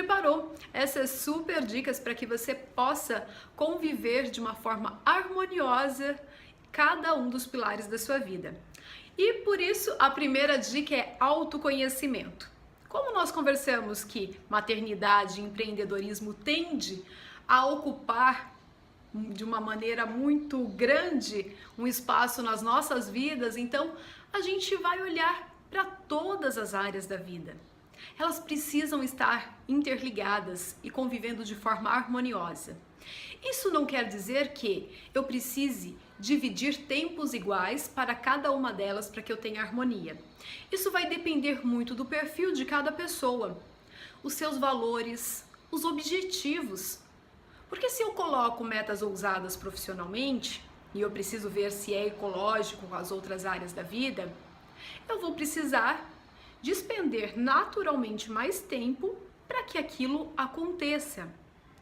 preparou essas super dicas para que você possa conviver de uma forma harmoniosa cada um dos pilares da sua vida. E por isso a primeira dica é autoconhecimento. Como nós conversamos que maternidade e empreendedorismo tende a ocupar de uma maneira muito grande um espaço nas nossas vidas, então a gente vai olhar para todas as áreas da vida. Elas precisam estar interligadas e convivendo de forma harmoniosa. Isso não quer dizer que eu precise dividir tempos iguais para cada uma delas para que eu tenha harmonia. Isso vai depender muito do perfil de cada pessoa, os seus valores, os objetivos. Porque se eu coloco metas ousadas profissionalmente, e eu preciso ver se é ecológico com as outras áreas da vida, eu vou precisar despender naturalmente mais tempo para que aquilo aconteça.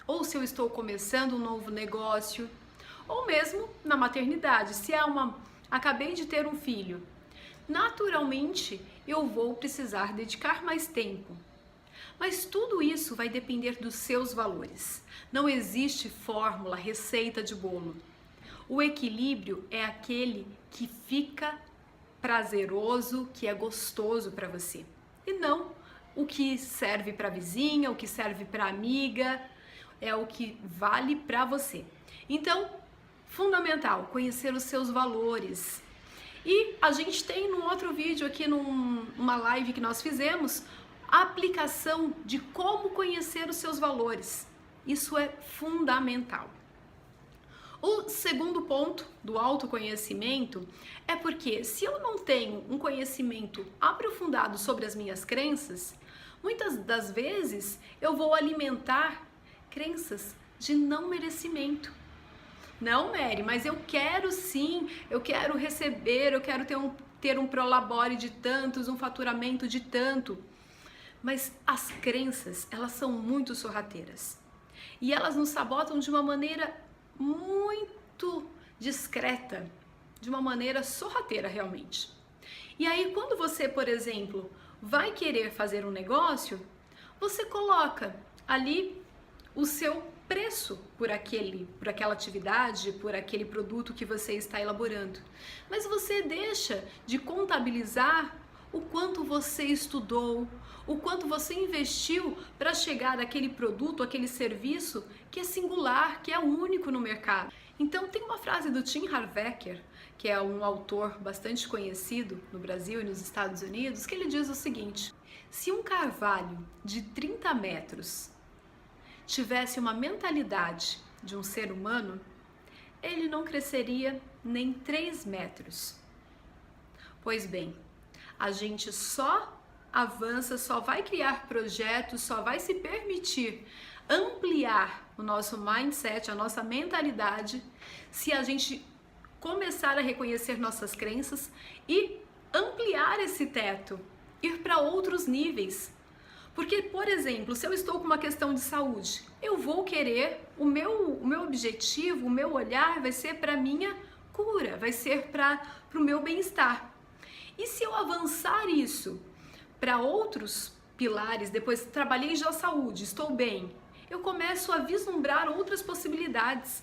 Ou se eu estou começando um novo negócio, ou mesmo na maternidade, se acabei de ter um filho, naturalmente eu vou precisar dedicar mais tempo. Mas tudo isso vai depender dos seus valores. Não existe fórmula, receita de bolo. O equilíbrio é aquele que fica prazeroso, que é gostoso para você. E não o que serve para a vizinha, o que serve para a amiga, é o que vale para você. Então, fundamental, conhecer os seus valores. E a gente tem num outro vídeo aqui, numa live que nós fizemos, a aplicação de como conhecer os seus valores. Isso é fundamental. O segundo ponto do autoconhecimento é porque se eu não tenho um conhecimento aprofundado sobre as minhas crenças, muitas das vezes eu vou alimentar crenças de não merecimento. Não, Mary, mas eu quero sim, eu quero receber, eu quero ter um prolabore de tantos, um faturamento de tanto. Mas as crenças, elas são muito sorrateiras. E elas nos sabotam de uma maneira muito discreta, de uma maneira sorrateira realmente. E aí quando você, por exemplo, vai querer fazer um negócio, você coloca ali o seu preço por aquela atividade, por aquele produto que você está elaborando. Mas você deixa de contabilizar o quanto você estudou, o quanto você investiu para chegar àquele produto, aquele serviço que é singular, que é único no mercado. Então tem uma frase do Tim Harvecker, que é um autor bastante conhecido no Brasil e nos Estados Unidos, que ele diz o seguinte: se um carvalho de 30 metros tivesse uma mentalidade de um ser humano, ele não cresceria nem 3 metros. Pois bem, a gente só avança, só vai criar projetos, só vai se permitir ampliar o nosso mindset, a nossa mentalidade, se a gente começar a reconhecer nossas crenças e ampliar esse teto, ir para outros níveis. Porque, por exemplo, se eu estou com uma questão de saúde, eu vou querer, o meu objetivo, o meu olhar vai ser para a minha cura, vai ser para o meu bem-estar. E se eu avançar isso para outros pilares, depois trabalhei já a saúde, estou bem, eu começo a vislumbrar outras possibilidades.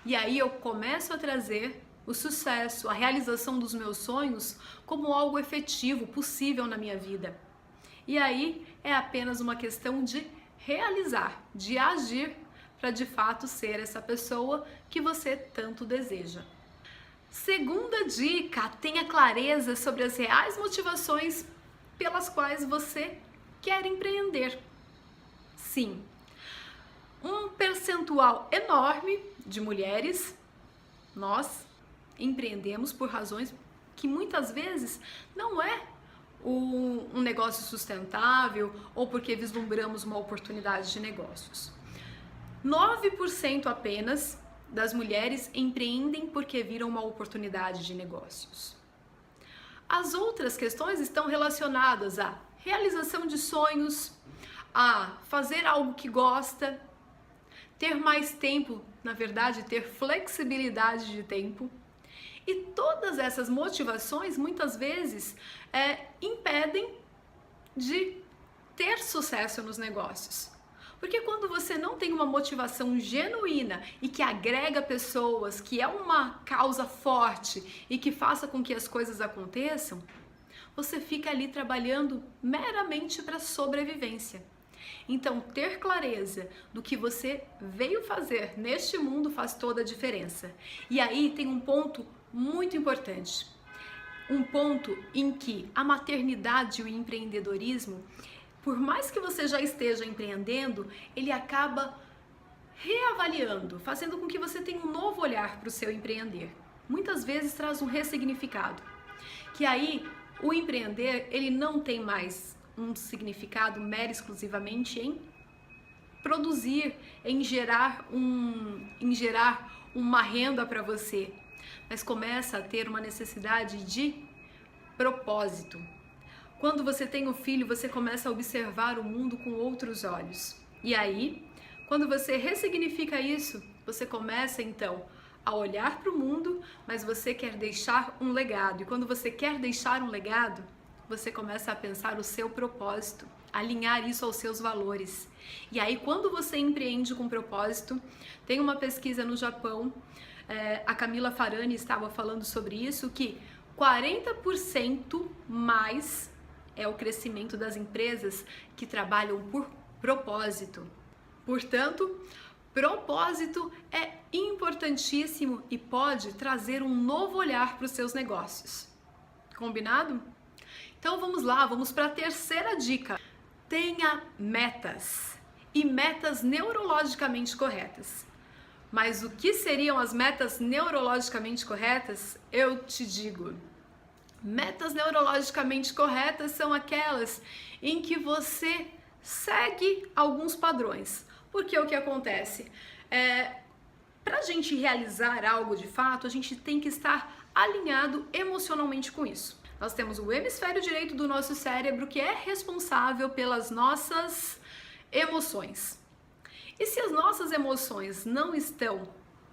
E aí eu começo a trazer o sucesso, a realização dos meus sonhos como algo efetivo, possível na minha vida. E aí é apenas uma questão de realizar, de agir para de fato ser essa pessoa que você tanto deseja. Segunda dica, tenha clareza sobre as reais motivações pelas quais você quer empreender. Sim, um percentual enorme de mulheres, nós empreendemos por razões que muitas vezes não é um negócio sustentável ou porque vislumbramos uma oportunidade de negócios. 9% apenas das mulheres empreendem porque viram uma oportunidade de negócios. As outras questões estão relacionadas à realização de sonhos, a fazer algo que gosta, ter mais tempo, na verdade, ter flexibilidade de tempo. E todas essas motivações, muitas vezes, impedem de ter sucesso nos negócios. Porque quando você não tem uma motivação genuína e que agrega pessoas, que é uma causa forte e que faça com que as coisas aconteçam, você fica ali trabalhando meramente para sobrevivência. Então, ter clareza do que você veio fazer neste mundo faz toda a diferença. E aí tem um ponto muito importante. Um ponto em que a maternidade e o empreendedorismo, por mais que você já esteja empreendendo, ele acaba reavaliando, fazendo com que você tenha um novo olhar para o seu empreender. Muitas vezes traz um ressignificado. Que aí o empreender, ele não tem mais um significado mero exclusivamente em produzir, em gerar uma renda para você, mas começa a ter uma necessidade de propósito. Quando você tem um filho, você começa a observar o mundo com outros olhos. E aí, quando você ressignifica isso, você começa então a olhar para o mundo, mas você quer deixar um legado. E quando você quer deixar um legado, você começa a pensar o seu propósito, alinhar isso aos seus valores. E aí, quando você empreende com propósito, tem uma pesquisa no Japão, a Camila Farani estava falando sobre isso, que 40% mais é o crescimento das empresas que trabalham por propósito. Portanto, propósito é importantíssimo e pode trazer um novo olhar para os seus negócios. Combinado? Então vamos lá, vamos para a terceira dica. Tenha metas e metas neurologicamente corretas. Mas o que seriam as metas neurologicamente corretas? Eu te digo. Metas neurologicamente corretas são aquelas em que você segue alguns padrões. Porque o que acontece? Para a gente realizar algo de fato, a gente tem que estar alinhado emocionalmente com isso. Nós temos o hemisfério direito do nosso cérebro que é responsável pelas nossas emoções. E se as nossas emoções não estão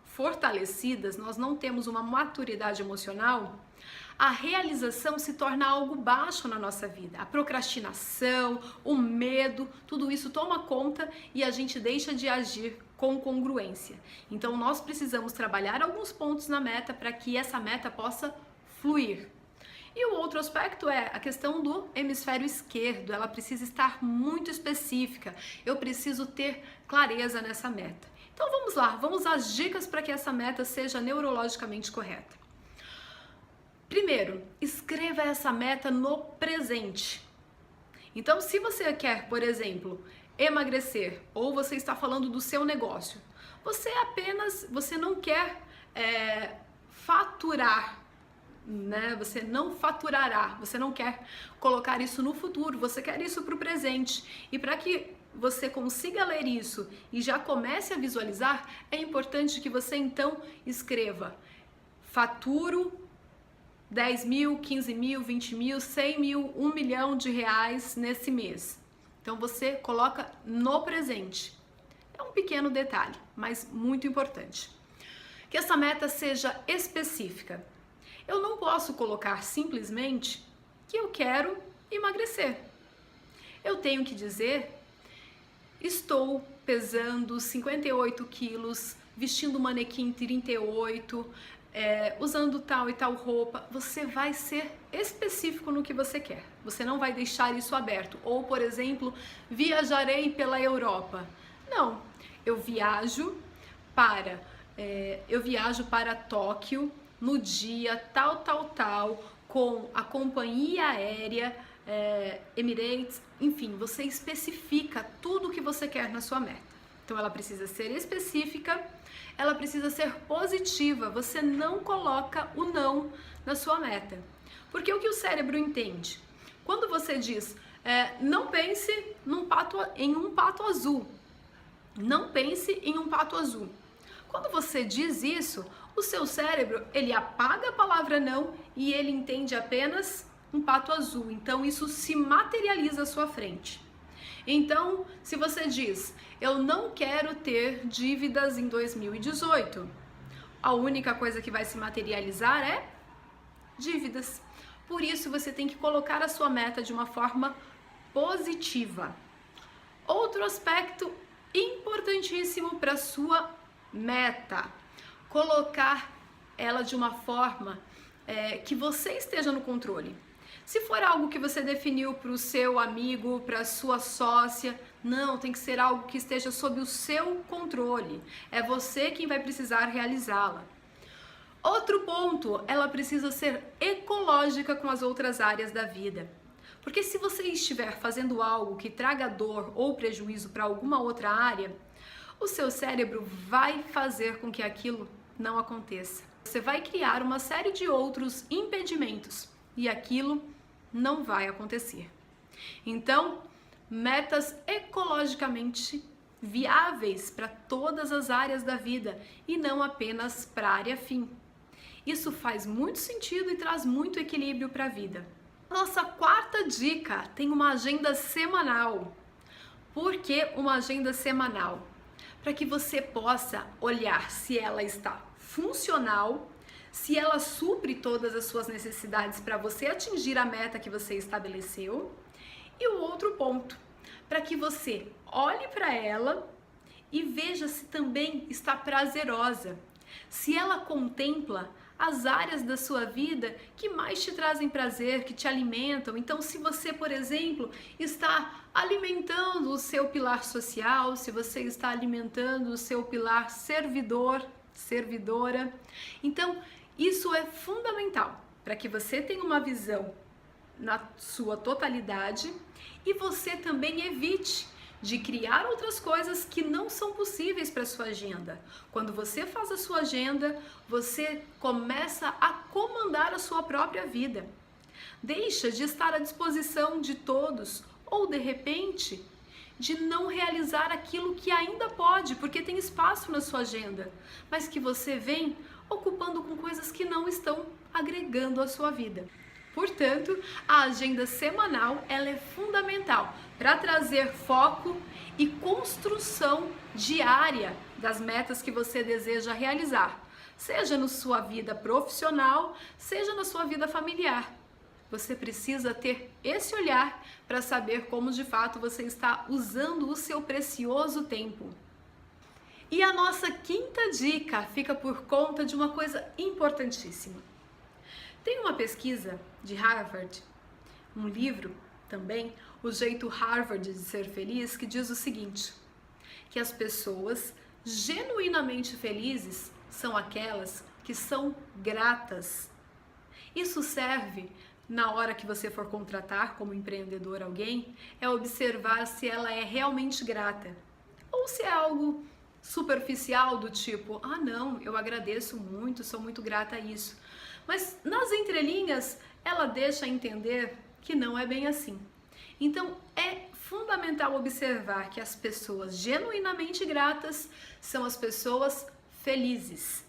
fortalecidas, nós não temos uma maturidade emocional, a realização se torna algo baixo na nossa vida. A procrastinação, o medo, tudo isso toma conta e a gente deixa de agir com congruência. Então nós precisamos trabalhar alguns pontos na meta para que essa meta possa fluir. E o outro aspecto é a questão do hemisfério esquerdo, ela precisa estar muito específica, eu preciso ter clareza nessa meta. Então vamos lá, vamos às dicas para que essa meta seja neurologicamente correta. Primeiro, escreva essa meta no presente. Então, se você quer, por exemplo, emagrecer, ou você está falando do seu negócio, você não quer faturar, né? Você não faturará, você não quer colocar isso no futuro, você quer isso para o presente. E para que você consiga ler isso e já comece a visualizar, é importante que você então escreva: faturo 10 mil, 15 mil, 20 mil, 100 mil, 1 milhão de reais nesse mês. Então você coloca no presente. É um pequeno detalhe, mas muito importante. Que essa meta seja específica. Eu não posso colocar simplesmente que eu quero emagrecer. Eu tenho que dizer: estou pesando 58 quilos, vestindo manequim 38, usando tal e tal roupa. Você vai ser específico no que você quer. Você não vai deixar isso aberto. Ou, por exemplo, viajarei pela Europa. Não, eu viajo para Tóquio no dia tal, com a companhia aérea Emirates, enfim, você especifica tudo o que você quer na sua meta. Então ela precisa ser específica, ela precisa ser positiva, você não coloca o não na sua meta. Porque o que o cérebro entende? Quando você diz, não pense em um pato azul, não pense em um pato azul. Quando você diz isso, o seu cérebro, ele apaga a palavra não e ele entende apenas um pato azul. Então isso se materializa à sua frente. Então, se você diz, eu não quero ter dívidas em 2018, a única coisa que vai se materializar é dívidas. Por isso, você tem que colocar a sua meta de uma forma positiva. Outro aspecto importantíssimo para sua meta. Colocar ela de uma forma que você esteja no controle. Se for algo que você definiu para o seu amigo, para a sua sócia, não, tem que ser algo que esteja sob o seu controle. É você quem vai precisar realizá-la. Outro ponto, ela precisa ser ecológica com as outras áreas da vida. Porque se você estiver fazendo algo que traga dor ou prejuízo para alguma outra área, o seu cérebro vai fazer com que aquilo não aconteça. Você vai criar uma série de outros impedimentos e aquilo não vai acontecer. Então, metas ecologicamente viáveis para todas as áreas da vida e não apenas para a área fim. Isso faz muito sentido e traz muito equilíbrio para a vida. Nossa quarta dica, tem uma agenda semanal. Por que uma agenda semanal? Para que você possa olhar se ela está funcional, se ela supre todas as suas necessidades para você atingir a meta que você estabeleceu. E o outro ponto, para que você olhe para ela e veja se também está prazerosa, se ela contempla as áreas da sua vida que mais te trazem prazer, que te alimentam. Então, se você, por exemplo, está alimentando o seu pilar social, se você está alimentando o seu pilar servidor, servidora, então isso é fundamental para que você tenha uma visão na sua totalidade e você também evite de criar outras coisas que não são possíveis para a sua agenda. Quando você faz a sua agenda, você começa a comandar a sua própria vida. Deixa de estar à disposição de todos ou, de repente, de não realizar aquilo que ainda pode, porque tem espaço na sua agenda, mas que você vem ocupando com coisas que não estão agregando à sua vida. Portanto, a agenda semanal ela é fundamental para trazer foco e construção diária das metas que você deseja realizar, seja na sua vida profissional, seja na sua vida familiar. Você precisa ter esse olhar para saber como de fato você está usando o seu precioso tempo. E a nossa quinta dica fica por conta de uma coisa importantíssima. Tem uma pesquisa de Harvard, um livro também, O Jeito Harvard de Ser Feliz, que diz o seguinte, que as pessoas genuinamente felizes são aquelas que são gratas. Isso serve na hora que você for contratar como empreendedor alguém, é observar se ela é realmente grata. Ou se é algo superficial do tipo, ah não, eu agradeço muito, sou muito grata a isso. Mas nas entrelinhas, ela deixa entender que não é bem assim. Então, é fundamental observar que as pessoas genuinamente gratas são as pessoas felizes.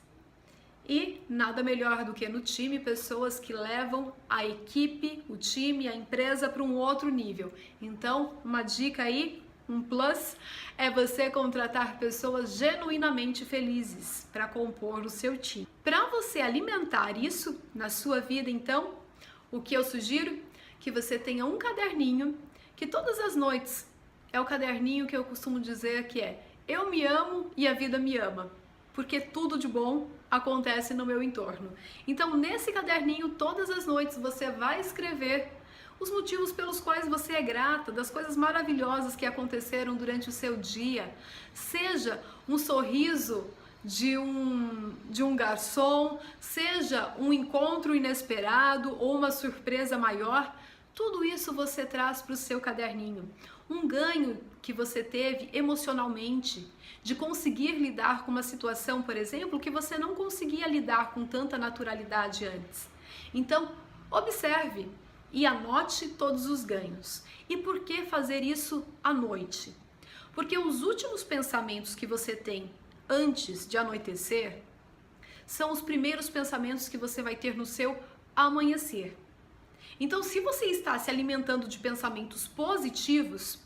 E nada melhor do que no time, pessoas que levam a equipe, o time, a empresa para um outro nível. Então, uma dica aí, um plus, é você contratar pessoas genuinamente felizes para compor o seu time. Para você alimentar isso na sua vida, então, o que eu sugiro? Que você tenha um caderninho, que todas as noites, é o caderninho que eu costumo dizer que é eu me amo e a vida me ama, porque tudo de bom acontece no meu entorno. Então, nesse caderninho, todas as noites você vai escrever os motivos pelos quais você é grata, das coisas maravilhosas que aconteceram durante o seu dia, seja um sorriso de um garçom, seja um encontro inesperado ou uma surpresa maior, tudo isso você traz para o seu caderninho. Um ganho que você teve emocionalmente, de conseguir lidar com uma situação, por exemplo, que você não conseguia lidar com tanta naturalidade antes. Então, observe e anote todos os ganhos. E por que fazer isso à noite? Porque os últimos pensamentos que você tem antes de anoitecer são os primeiros pensamentos que você vai ter no seu amanhecer. Então, se você está se alimentando de pensamentos positivos,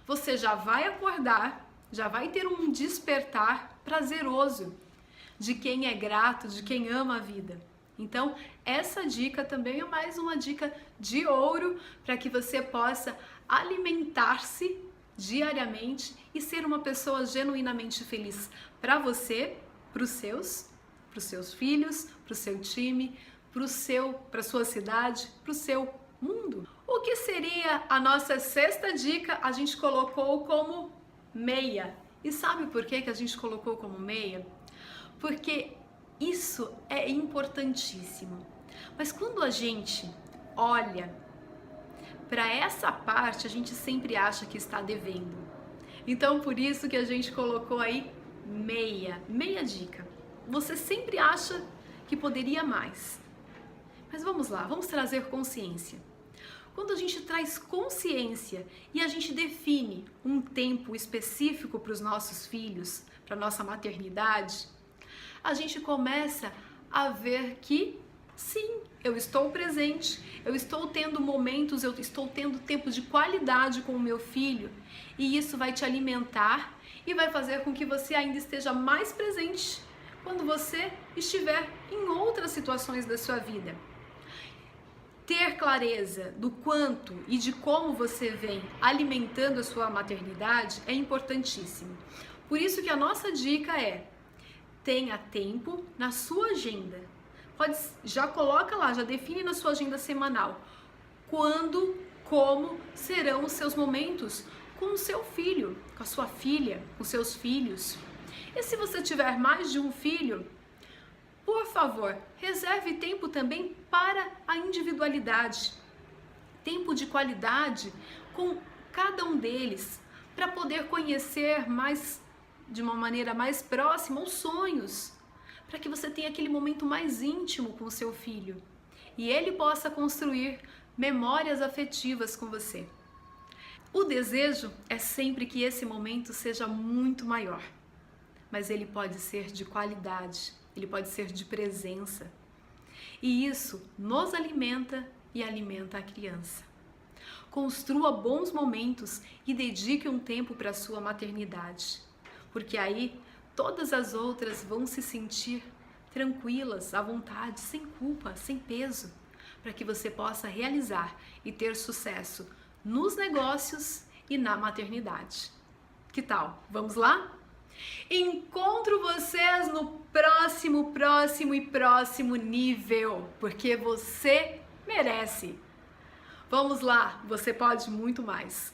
você já vai acordar, já vai ter um despertar prazeroso de quem é grato, de quem ama a vida. Então, essa dica também é mais uma dica de ouro para que você possa alimentar-se diariamente e ser uma pessoa genuinamente feliz para você, para os seus filhos, para o seu time, para sua cidade, para o seu mundo. O que seria a nossa sexta dica? A gente colocou como meia. E sabe por que a gente colocou como meia? Porque isso é importantíssimo. Mas quando a gente olha para essa parte, a gente sempre acha que está devendo. Então, por isso que a gente colocou aí meia dica. Você sempre acha que poderia mais. Mas vamos lá, vamos trazer consciência. Quando a gente traz consciência e a gente define um tempo específico para os nossos filhos, para nossa maternidade, a gente começa a ver que sim, eu estou presente, eu estou tendo momentos, eu estou tendo tempo de qualidade com o meu filho, e isso vai te alimentar e vai fazer com que você ainda esteja mais presente quando você estiver em outras situações da sua vida. Ter clareza do quanto e de como você vem alimentando a sua maternidade é importantíssimo. Por isso que a nossa dica é: tenha tempo na sua agenda. Já coloca lá, já define na sua agenda semanal quando, como serão os seus momentos com o seu filho, com a sua filha, com seus filhos. E se você tiver mais de um filho, por favor, reserve tempo também para a individualidade. Tempo de qualidade com cada um deles, para poder conhecer mais, de uma maneira mais próxima, os sonhos, para que você tenha aquele momento mais íntimo com o seu filho e ele possa construir memórias afetivas com você. O desejo é sempre que esse momento seja muito maior, mas ele pode ser de qualidade, ele pode ser de presença. E isso nos alimenta e alimenta a criança. Construa bons momentos e dedique um tempo para a sua maternidade, porque aí todas as outras vão se sentir tranquilas, à vontade, sem culpa, sem peso, para que você possa realizar e ter sucesso nos negócios e na maternidade. Que tal? Vamos lá? Encontro vocês no próximo nível, porque você merece. Vamos lá, você pode muito mais.